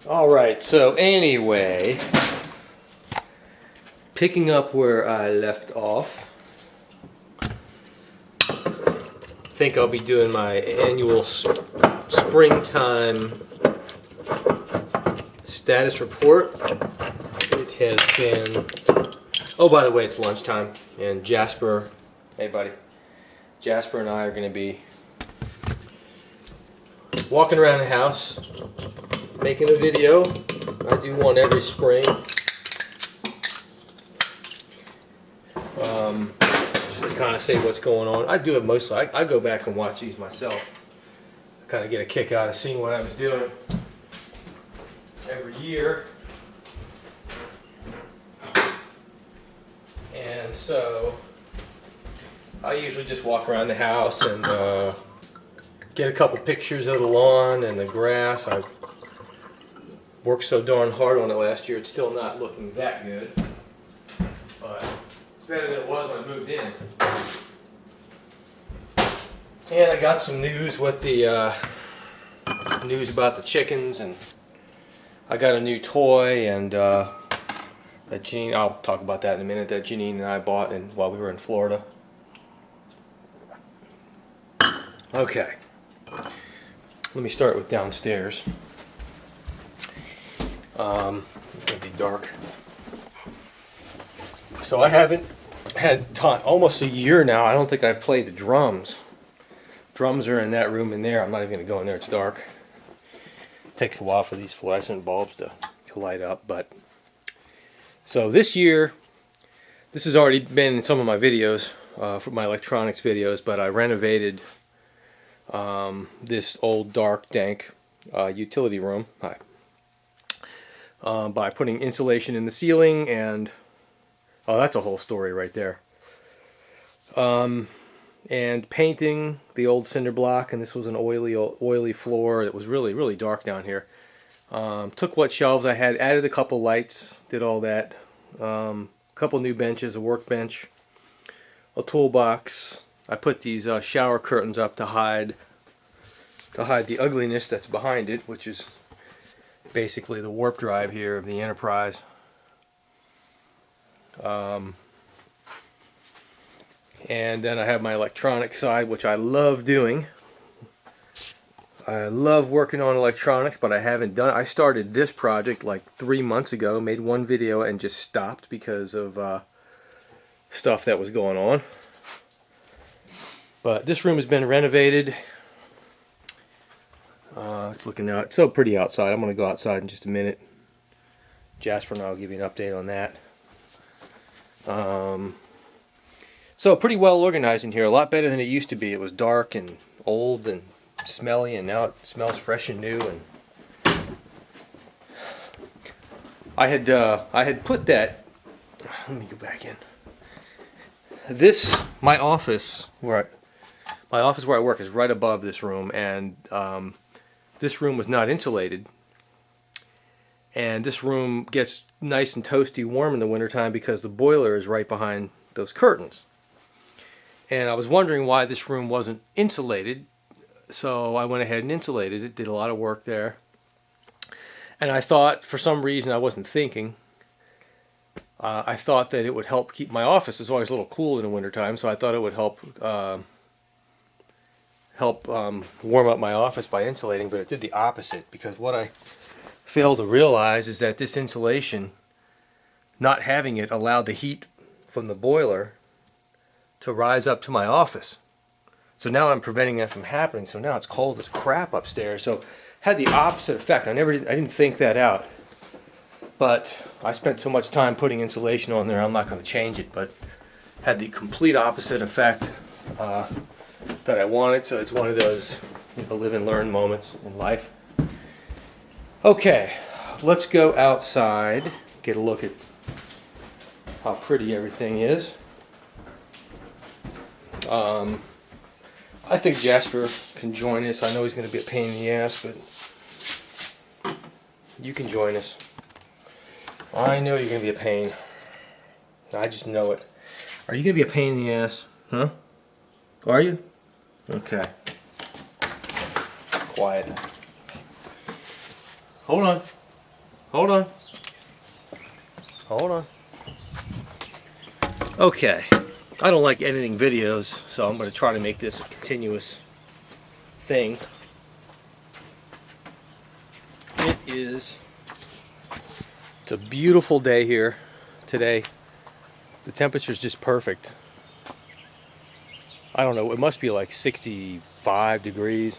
Alright, so anyway, picking up where I left off, I think I'll be doing my annual springtime status report. It has been, oh by the way, it's lunchtime, and Jasper, hey buddy, Jasper and I are going to be walking around the house, making a video. I do one every spring. Just to kind of say what's going on. I do it mostly. I go back and watch these myself. I kind of get a kick out of seeing what I was doing every year. And so I usually just walk around the house and get a couple pictures of the lawn and the grass. I worked so darn hard on it last year, it's still not looking that good. But it's better than it was when I moved in. And I got some news with the news about the chickens, and I got a new toy, and that Janine, I'll talk about that in a minute, that Janine and I bought while we were in Florida. Okay. Let me start with downstairs. It's going to be dark. So I haven't had time, almost a year now. I don't think I've played the drums. Drums are in that room in there. I'm not even going to go in there. It's dark. It takes a while for these fluorescent bulbs to light up. But so this year, this has already been in some of my videos, for my electronics videos, but I renovated this old dark dank utility room by putting insulation in the ceiling, and oh, that's a whole story right there. And painting the old cinder block, and this was an oily floor. It was really dark down here. Took what shelves I had, added a couple lights, did all that. Couple new benches, a workbench, a toolbox. I put these shower curtains up to hide the ugliness that's behind it, which is basically the warp drive here of the Enterprise. And then I have my electronic side, which I love doing. I love working on electronics, but I haven't done it. I started this project like 3 months ago, made one video and just stopped because of stuff that was going on. But this room has been renovated. It's looking out. It's so pretty outside. I'm going to go outside in just a minute. Jasper and I will give you an update on that. So pretty well organized in here. A lot better than it used to be. It was dark and old and smelly, and now it smells fresh and new. And I had put that. Let me go back in. My office where I work is right above this room, and this room was not insulated, and this room gets nice and toasty warm in the wintertime because the boiler is right behind those curtains. And I was wondering why this room wasn't insulated, so I went ahead and insulated it, did a lot of work there. And I thought, for some reason I wasn't thinking, I thought that it would help keep my office. It's always a little cool in the wintertime, so I thought it would help warm up my office by insulating, but it did the opposite, because what I failed to realize is that this insulation, not having it, allowed the heat from the boiler to rise up to my office. So now I'm preventing that from happening, so now it's cold as crap upstairs. So it had the opposite effect. I didn't think that out. But I spent so much time putting insulation on there, I'm not going to change it, but had the complete opposite effect that I wanted. So it's one of those live and learn moments in life. Okay, let's go outside, get a look at how pretty everything is. I think Jasper can join us. I know he's going to be a pain in the ass, but you can join us. I know you're going to be a pain. I just know it. Are you going to be a pain in the ass? Huh? Are you? Okay. Quiet. Hold on. Hold on. Hold on. Okay. I don't like editing videos, so I'm going to try to make this a continuous thing. It's a beautiful day here today. The temperature's just perfect. I don't know, it must be like 65 degrees.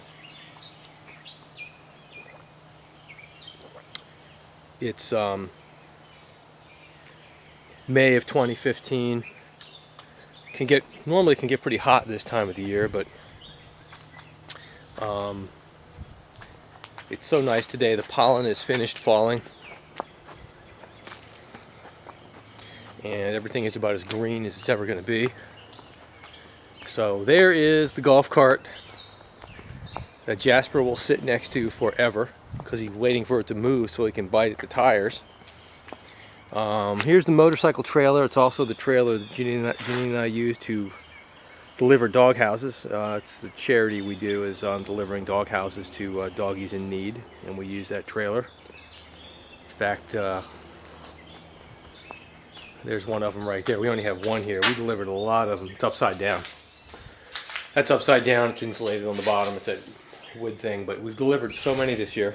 It's May of 2015. Normally can get pretty hot this time of the year, but it's so nice today. The pollen is finished falling, and everything is about as green as it's ever going to be. So there is the golf cart that Jasper will sit next to forever because he's waiting for it to move so he can bite at the tires. Here's the motorcycle trailer. It's also the trailer that Janine and I use to deliver dog houses. It's the charity we do is delivering dog houses to doggies in need, and we use that trailer. In fact, there's one of them right there. We only have one here. We delivered a lot of them. It's upside down. That's upside down. It's insulated on the bottom. It's a wood thing, but we've delivered so many this year.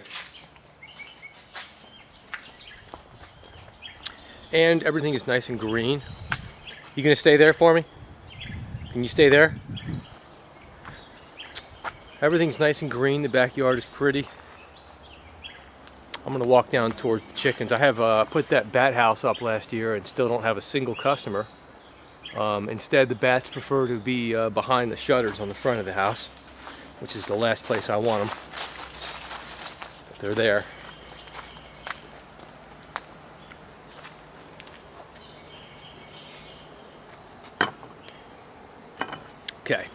And everything is nice and green. You gonna stay there for me? Can you stay there? Everything's nice and green. The backyard is pretty. I'm gonna walk down towards the chickens. I have put that bat house up last year and still don't have a single customer. Instead, the bats prefer to be behind the shutters on the front of the house, which is the last place I want them. But they're there. Okay.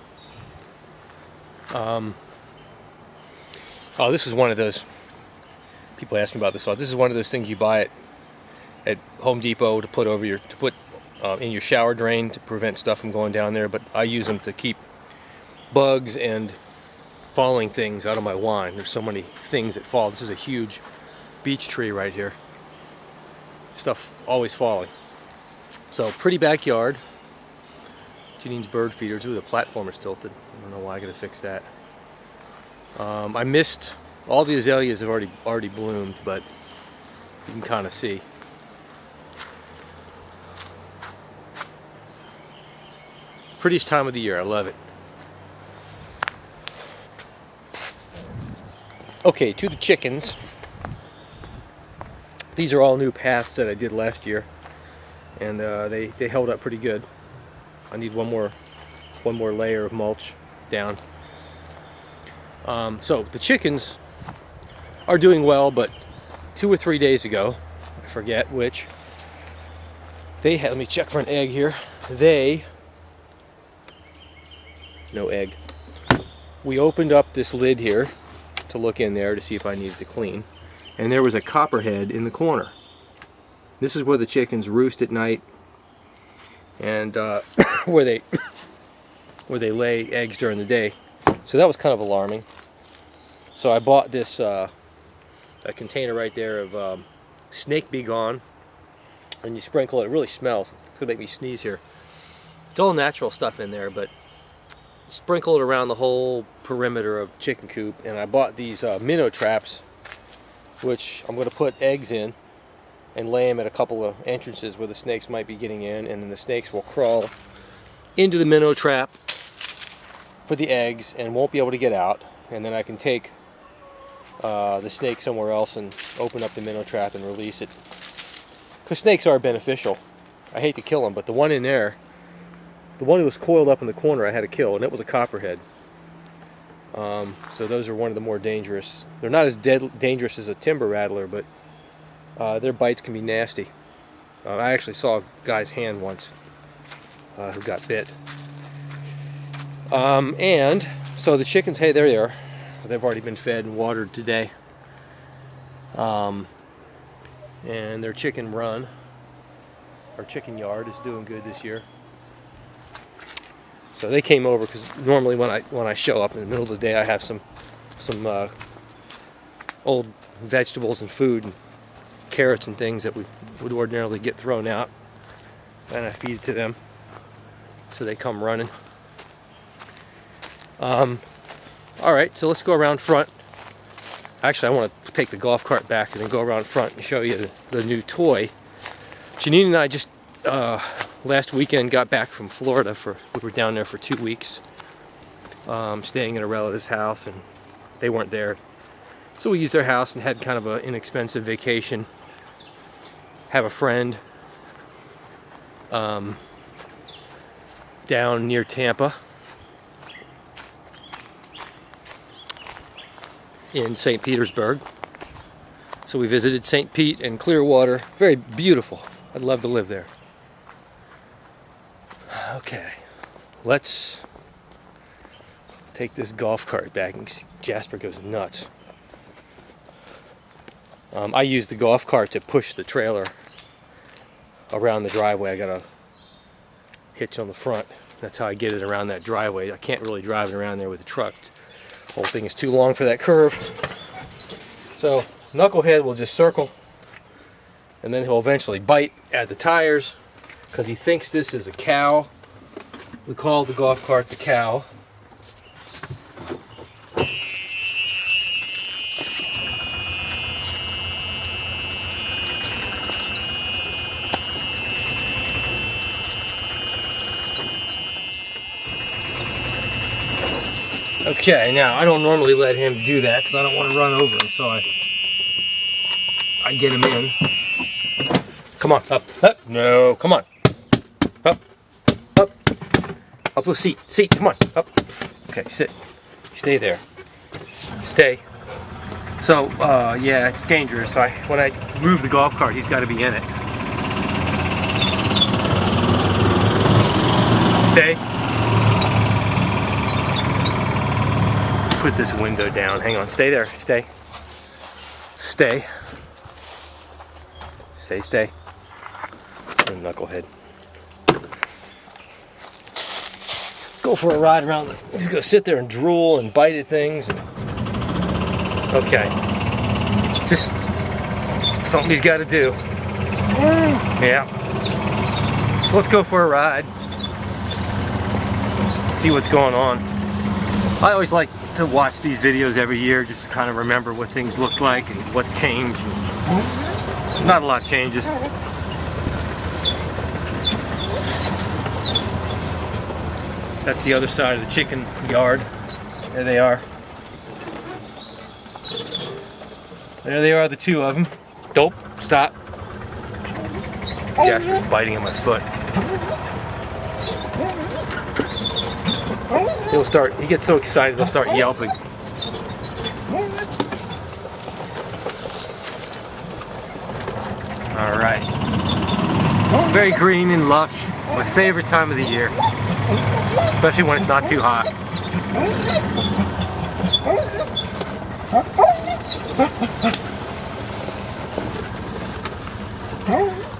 Oh, this is one of those. People ask me about this. This is one of those things you buy at Home Depot to put over in your shower drain to prevent stuff from going down there. But I use them to keep bugs and falling things out of my wine. There's so many things that fall. This is a huge beech tree right here. Stuff always falling. So pretty backyard. Janine's bird feeders. Ooh, the platform is tilted. I don't know why. I gotta fix that. I missed all the azaleas have already bloomed, but you can kind of see. Prettiest time of the year. I love it. Okay, to the chickens. These are all new paths that I did last year, and they held up pretty good. I need one more layer of mulch down. So the chickens are doing well, but 2 or 3 days ago, I forget which, they had, let me check for an egg here. No egg. We opened up this lid here to look in there to see if I needed to clean, and there was a copperhead in the corner. This is where the chickens roost at night, and where they lay eggs during the day. So that was kind of alarming. So I bought this a container right there of Snake Be Gone, and you sprinkle it. It really smells. It's gonna make me sneeze here. It's all natural stuff in there, but sprinkle it around the whole perimeter of the chicken coop. And I bought these minnow traps, which I'm going to put eggs in and lay them at a couple of entrances where the snakes might be getting in, and then the snakes will crawl into the minnow trap for the eggs and won't be able to get out. And then I can take the snake somewhere else and open up the minnow trap and release it. Because snakes are beneficial. I hate to kill them, but the one in there, the one who was coiled up in the corner, I had to kill, and it was a copperhead. So those are one of the more dangerous. They're not as dangerous as a timber rattler, but their bites can be nasty. I actually saw a guy's hand once who got bit. And so the chickens, hey, there they are. They've already been fed and watered today. And their chicken run, our chicken yard, is doing good this year. So they came over because normally when I show up in the middle of the day, I have some old vegetables and food. And carrots and things that would ordinarily get thrown out, and I feed it to them, so they come running. All right, so let's go around front. Actually, I want to take the golf cart back and then go around front and show you the new toy. Janine and I just last weekend got back from Florida. We were down there for 2 weeks, staying at a relative's house, and they weren't there. So we used their house and had kind of an inexpensive vacation. Have a friend down near Tampa in St. Petersburg. So we visited St. Pete and Clearwater. Very beautiful. I'd love to live there. Okay, let's take this golf cart back, and Jasper goes nuts. I use the golf cart to push the trailer around the driveway. I got a hitch on the front. That's how I get it around that driveway. I can't really drive it around there with the truck. The whole thing is too long for that curve. So Knucklehead will just circle, and then he'll eventually bite at the tires because he thinks this is a cow. We call the golf cart the cow. Okay, now I don't normally let him do that because I don't want to run over him, so I get him in. Come on, up, up. No, come on. Up, up. Up to the seat, come on, up. Okay, sit. Stay there. Stay. So, yeah, it's dangerous. When I move the golf cart, he's got to be in it. Stay. Put this window down. Hang on. Stay there. Stay. Stay. Stay. And Knucklehead. Go for a ride around. He's gonna sit there and drool and bite at things. Okay. Just something he's got to do. Yeah. So let's go for a ride. See what's going on. I always like to watch these videos every year, just to kind of remember what things look like and what's changed. Not a lot changes. That's the other side of the chicken yard. There they are. There they are, the two of them. Dope, stop. Jasper's biting at my foot. He gets so excited, he'll start yelping. All right. Very green and lush. My favorite time of the year. Especially when it's not too hot.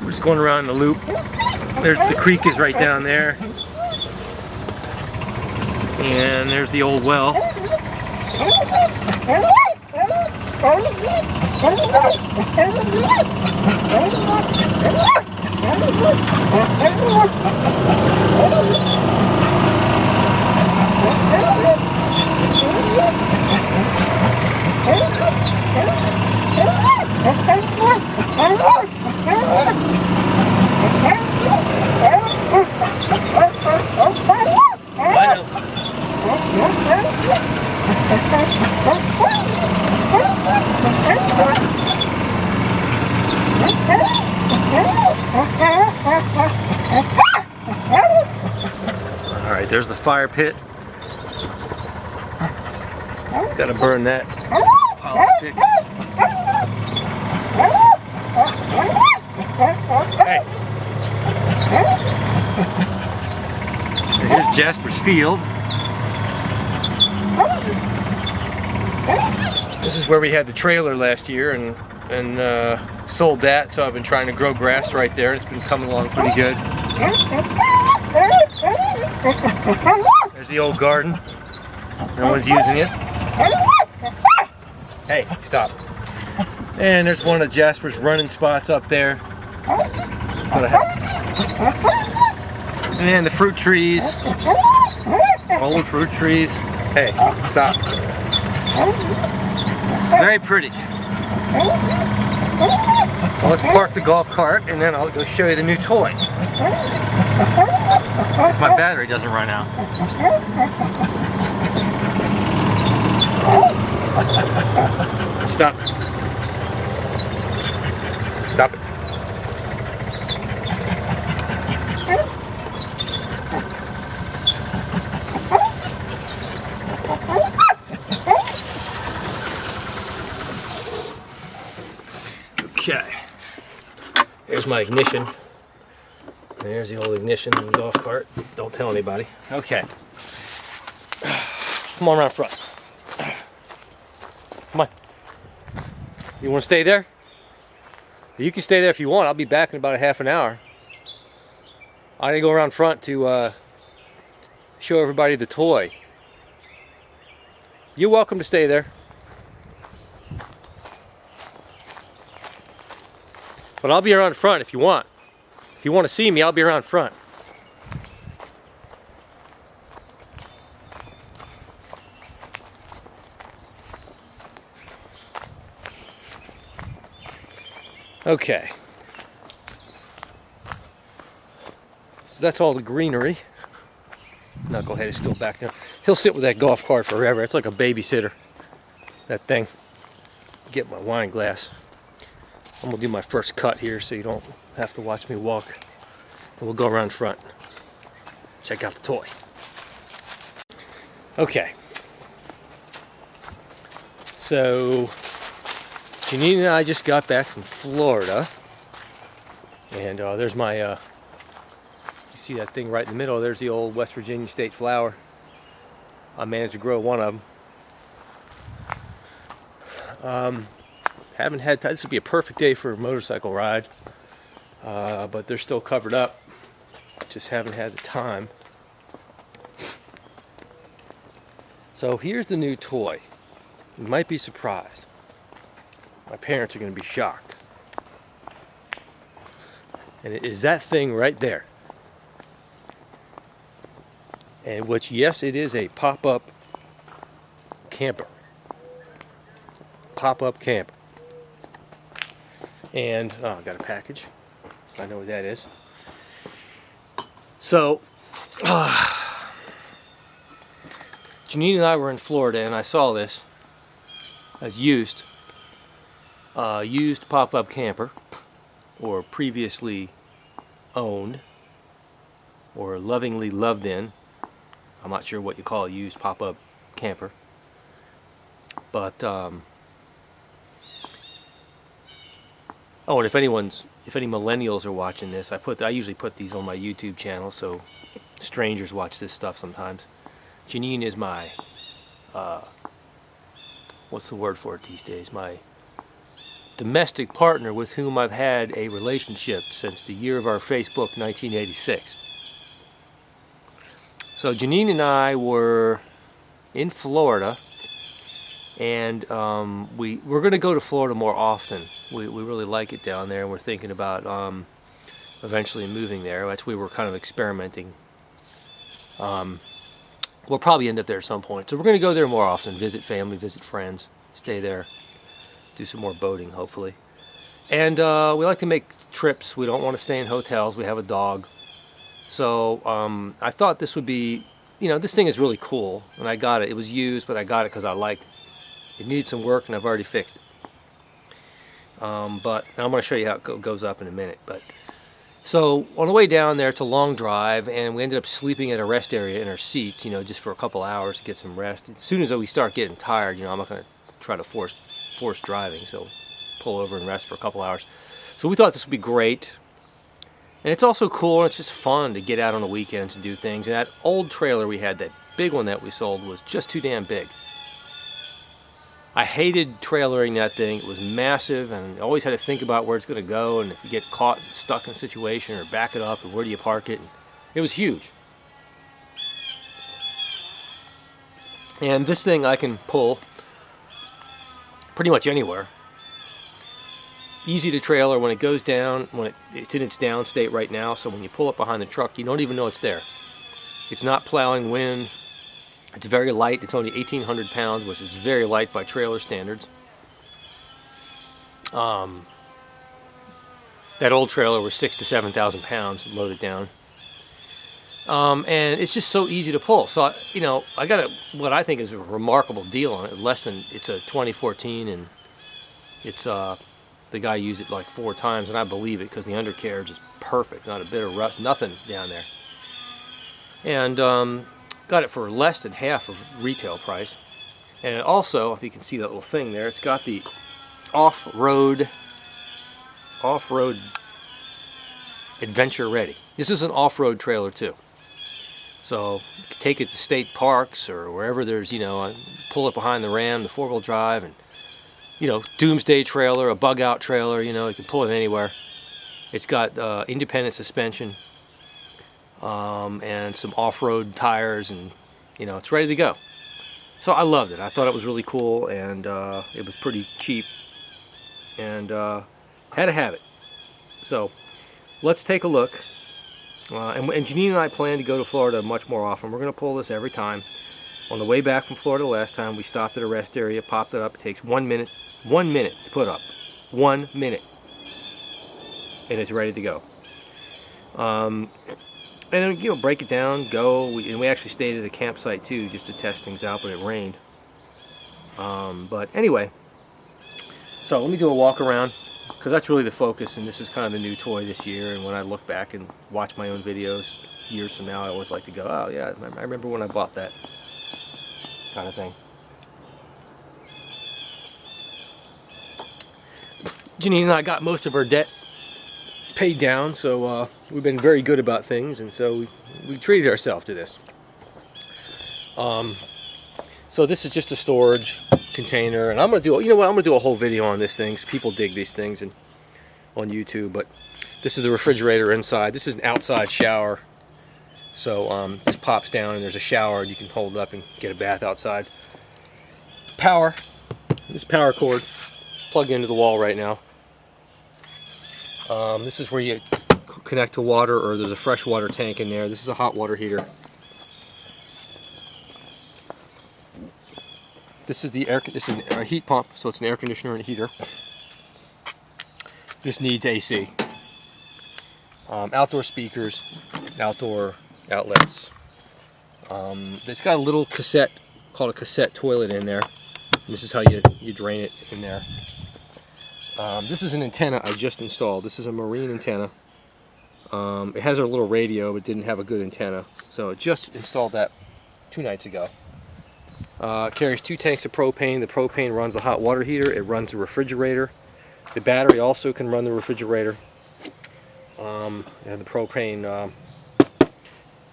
We're just going around in a loop. The creek is right down there. And there's the old well. Alright, there's the fire pit. Gotta burn that pile of sticks. Hey! Here's Jasper's field. This is where we had the trailer last year and sold that, so I've been trying to grow grass right there. It's been coming along pretty good. There's the old garden. No one's using it. Hey, stop. And there's one of Jasper's running spots up there. And the fruit trees. All the fruit trees. Hey, stop. Very pretty. So let's park the golf cart and then I'll go show you the new toy. If my battery doesn't run out. Stop. Stop it. Okay. There's my ignition. There's the old ignition in the golf cart. Don't tell anybody. Okay. Come on around front. Come on. You want to stay there? You can stay there if you want. I'll be back in about a half an hour. I gotta go around front to show everybody the toy. You're welcome to stay there. But I'll be around front if you want. If you want to see me, I'll be around front. Okay. So that's all the greenery. Knucklehead is still back there. He'll sit with that golf cart forever. It's like a babysitter. That thing. Get my wine glass. I'm gonna do my first cut here so you don't have to watch me walk. And we'll go around front. Check out the toy. Okay. So, Janine and I just got back from Florida. And there's my, you see that thing right in the middle? There's the old West Virginia state flower. I managed to grow one of them. Haven't had time. This would be a perfect day for a motorcycle ride, but they're still covered up. Just haven't had the time. So here's the new toy. You might be surprised. My parents are going to be shocked. And it is that thing right there. And which, yes, it is a pop-up camper. Pop-up camper. And, oh, I got a package. I know what that is. So, Janine and I were in Florida and I saw this as used pop-up camper, or previously owned, or lovingly loved in. I'm not sure what you call a used pop-up camper. But, oh, and if any millennials are watching this, I usually put these on my YouTube channel, so strangers watch this stuff sometimes. Janine is my, what's the word for it these days? My domestic partner with whom I've had a relationship since the year of our Facebook, 1986. So Janine and I were in Florida. And we're going to go to Florida more often. We really like it down there, and we're thinking about eventually moving there. That's where we're kind of experimenting. We'll probably end up there at some point. So we're going to go there more often, visit family, visit friends, stay there, do some more boating, hopefully. And we like to make trips. We don't want to stay in hotels. We have a dog. So I thought this would be, this thing is really cool. And I got it. It was used, but I got it because I liked it. It needed some work, and I've already fixed it. But I'm going to show you how it goes up in a minute. But so on the way down there, it's a long drive, and we ended up sleeping at a rest area in our seats, just for a couple hours to get some rest. As soon as we start getting tired, I'm not going to try to force driving, so pull over and rest for a couple hours. So we thought this would be great. And it's also cool, and it's just fun to get out on the weekends and do things. And that old trailer we had, that big one that we sold, was just too damn big. I hated trailering that thing. It was massive, and I always had to think about where it's going to go, and if you get caught and stuck in a situation, or back it up, and where do you park it. And it was huge. And this thing I can pull pretty much anywhere. easy to trailer when it goes down, when it's in its down state right now, so when you pull it behind the truck, you don't even know it's there. It's not plowing wind. It's very light. It's only 1,800 pounds, which is very light by trailer standards. That old trailer was 6,000 to 7,000 pounds loaded down. And it's just so easy to pull. So, I got what I think is a remarkable deal on it. It's a 2014, and it's, the guy used it like 4 times, and I believe it because the undercarriage is perfect. Not a bit of rust, nothing down there. And got it for less than half of retail price. And it also, if you can see that little thing there, it's got the off-road adventure ready. This is an off-road trailer too. So you can take it to state parks or wherever there's, pull it behind the Ram, the 4-wheel drive, and, doomsday trailer, a bug-out trailer, you can pull it anywhere. It's got independent suspension and some off-road tires, and, it's ready to go. So I loved it. I thought it was really cool, and it was pretty cheap, and had to have it. So let's take a look. And Janine and I plan to go to Florida much more often. We're going to pull this every time. On the way back from Florida last time, we stopped at a rest area, popped it up. It takes 1 minute to put up. 1 minute. And it's ready to go. And then, break it down, go. And we actually stayed at a campsite too, just to test things out, but it rained. But anyway, so let me do a walk around, because that's really the focus, and this is kind of the new toy this year. And when I look back and watch my own videos years from now, I always like to go, oh yeah, I remember when I bought that, kind of thing. Janine and I got most of our debt paid down, so we've been very good about things, and so we treated ourselves to this. So this is just a storage container, and I'm gonna do, I'm gonna do a whole video on this thing, 'cause people dig these things and on YouTube. But this is the refrigerator inside. This is an outside shower, so this pops down and there's a shower, and you can hold it up and get a bath outside. Power. This power cord plugged into the wall right now. This is where you connect to water, or there's a fresh water tank in there. This is a hot water heater. This is this is a heat pump, so it's an air conditioner and a heater. This needs AC. Outdoor speakers, outdoor outlets. It's got a little cassette, called a cassette toilet in there. This is how you drain it in there. This is an antenna I just installed. This is a marine antenna. It has a little radio, but didn't have a good antenna, so I just installed that 2 nights ago. Carries 2 tanks of propane. The propane runs the hot water heater. It runs the refrigerator. The battery also can run the refrigerator. And the propane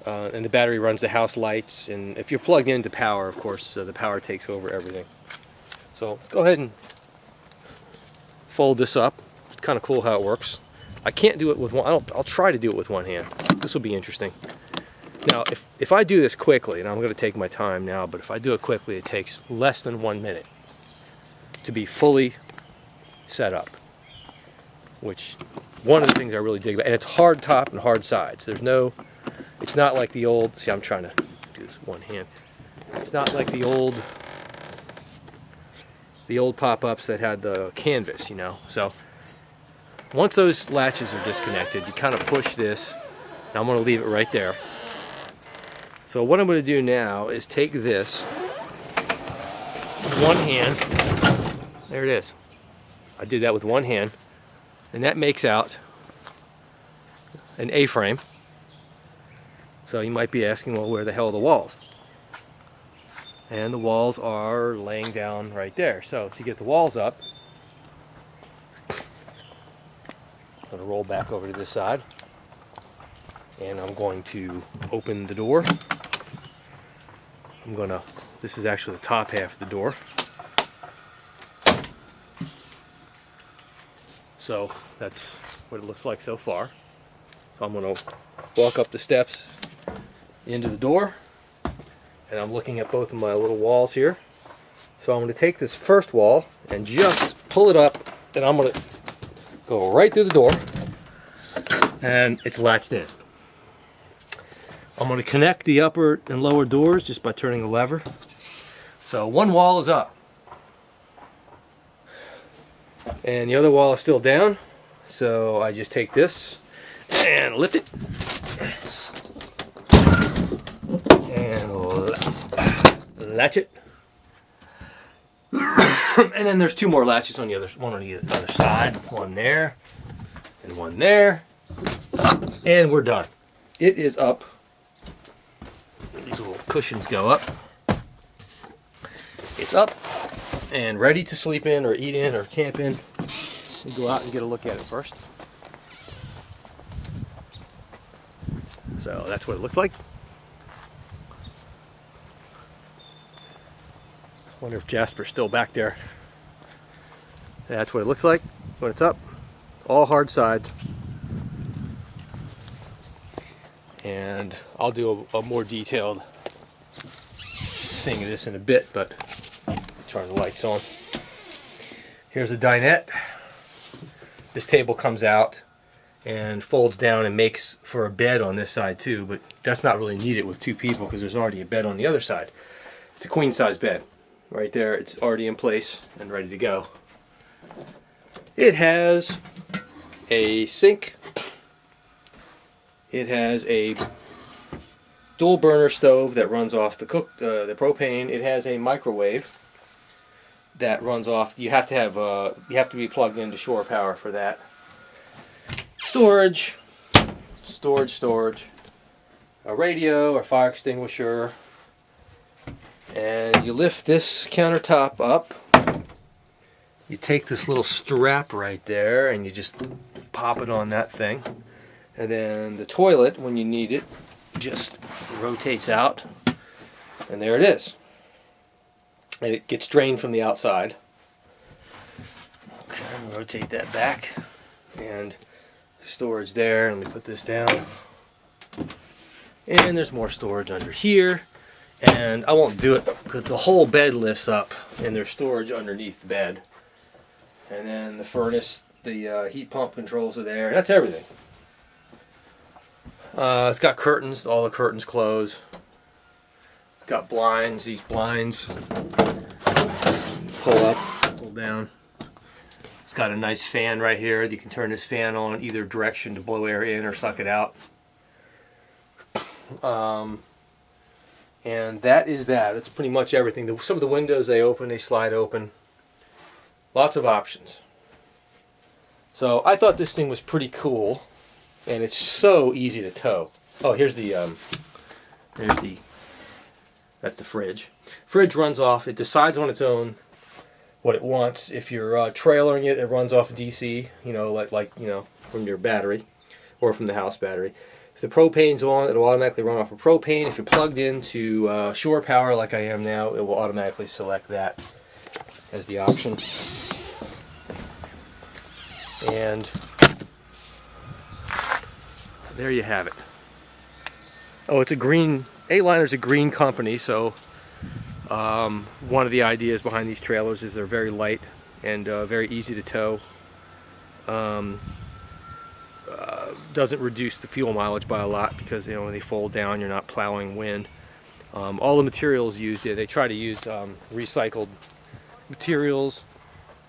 and the battery runs the house lights. And if you're plugged into power, of course, the power takes over everything. So let's go ahead and fold this up. It's kind of cool how it works. I can't do it with one. I'll try to do it with one hand. This will be interesting. Now, if I do this quickly, and I'm going to take my time now, but if I do it quickly, it takes less than 1 minute to be fully set up. Which, one of the things I really dig about, and it's hard top and hard sides. It's not like the old, see, I'm trying to do this with one hand. It's not like the old pop-ups that had the canvas, So, once those latches are disconnected, you kind of push this, and I'm going to leave it right there. So what I'm going to do now is take this with one hand. There it is. I did that with one hand, and that makes out an A-frame. So you might be asking, well, where the hell are the walls? And the walls are laying down right there. So to get the walls up, I'm going to roll back over to this side, and I'm going to open the door. This is actually the top half of the door. So that's what it looks like so far. So I'm going to walk up the steps into the door, and I'm looking at both of my little walls here. So I'm going to take this first wall and just pull it up, and I'm going to go right through the door, and it's latched in. I'm going to connect the upper and lower doors just by turning the lever. So one wall is up, and the other wall is still down. So I just take this and lift it, and latch it. And then there's two more latches on the other one on the other side, one there and one there, and we're done. It is up. These little cushions go up. It's up and ready to sleep in or eat in or camp in. We'll go out and get a look at it first. So that's what it looks like. Wonder if Jasper's still back there. That's what it looks like when it's up. All hard sides. And I'll do a more detailed thing of this in a bit, but turn the lights on. Here's a dinette. This table comes out and folds down and makes for a bed on this side too, but that's not really needed with two people because there's already a bed on the other side. It's a queen size bed. Right there, it's already in place and ready to go. It has a sink. It has a dual burner stove that runs off the propane. It has a microwave that runs off. You have to be plugged into shore power for that. Storage. A radio, a fire extinguisher. And you lift this countertop up. You take this little strap right there and you just pop it on that thing. And then the toilet, when you need it, just rotates out. And there it is. And it gets drained from the outside. Okay, rotate that back. And storage there. Let me put this down. And there's more storage under here. And I won't do it because the whole bed lifts up and there's storage underneath the bed. And then the furnace, the heat pump controls are there. That's everything. It's got curtains. All the curtains close. It's got blinds. These blinds pull up, pull down. It's got a nice fan right here. You can turn this fan on either direction to blow air in or suck it out. And that is that. That's pretty much everything. Some of the windows, they open, they slide open. Lots of options. So I thought this thing was pretty cool. And it's so easy to tow. Oh, here's that's the fridge. Fridge runs off. It decides on its own what it wants. If you're trailering it, it runs off DC, like from your battery or from the house battery. If the propane's on, it'll automatically run off of propane. If you're plugged into shore power like I am now, it will automatically select that as the option. And there you have it. Oh, it's a green, A-Liner's a green company, so one of the ideas behind these trailers is they're very light and very easy to tow. Doesn't reduce the fuel mileage by a lot because when they fold down, you're not plowing wind. All the materials used here, they try to use recycled materials,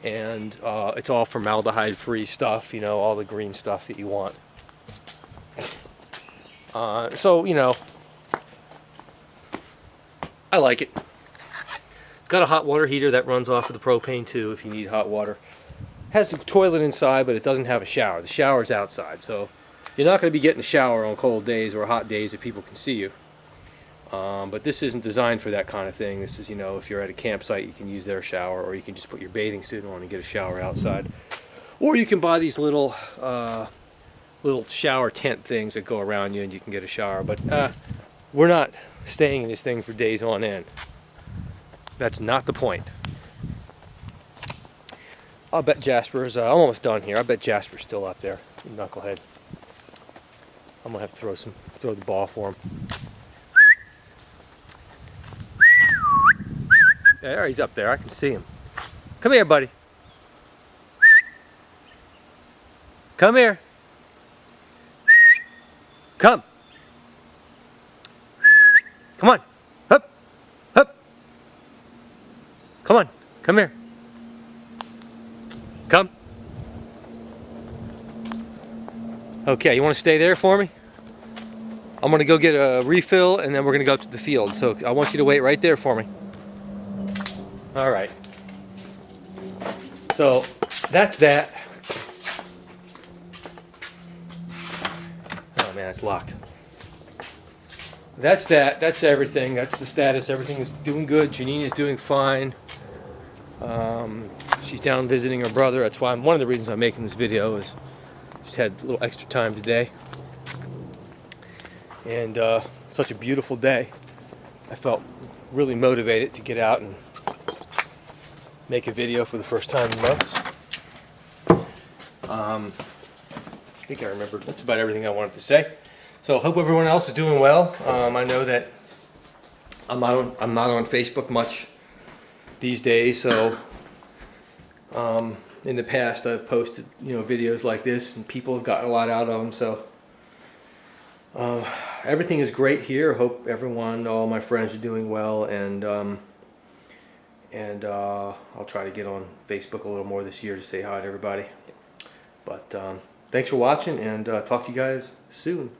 and it's all formaldehyde-free stuff. All the green stuff that you want. So I like it. It's got a hot water heater that runs off of the propane too if you need hot water. Has a toilet inside, but it doesn't have a shower. The shower's outside, so you're not going to be getting a shower on cold days or hot days if people can see you. But this isn't designed for that kind of thing. This is, if you're at a campsite, you can use their shower, or you can just put your bathing suit on and get a shower outside. Or you can buy these little shower tent things that go around you and you can get a shower. But we're not staying in this thing for days on end. That's not the point. I'll bet Jasper's, I'm almost done here. I bet Jasper's still up there, knucklehead. I'm gonna have to throw the ball for him. There, he's up there. I can see him. Come here, buddy. Come here. Come. Come on. Up. Up. Come on. Come here. Come. Okay, you want to stay there for me? I'm going to go get a refill and then we're going to go up to the field. So I want you to wait right there for me. All right. So that's that. Oh man, it's locked. That's that. That's everything. That's the status. Everything is doing good. Janine is doing fine. She's down visiting her brother. That's why one of the reasons I'm making this video is she's had a little extra time today. And such a beautiful day. I felt really motivated to get out and make a video for the first time in months. I think I remembered. That's about everything I wanted to say. So hope everyone else is doing well. I know that I'm not on Facebook much these days, so in the past I've posted videos like this, and people have gotten a lot out of them. So everything is great here. Hope everyone, all my friends, are doing well, and I'll try to get on Facebook a little more this year to say hi to everybody. But thanks for watching, and talk to you guys soon.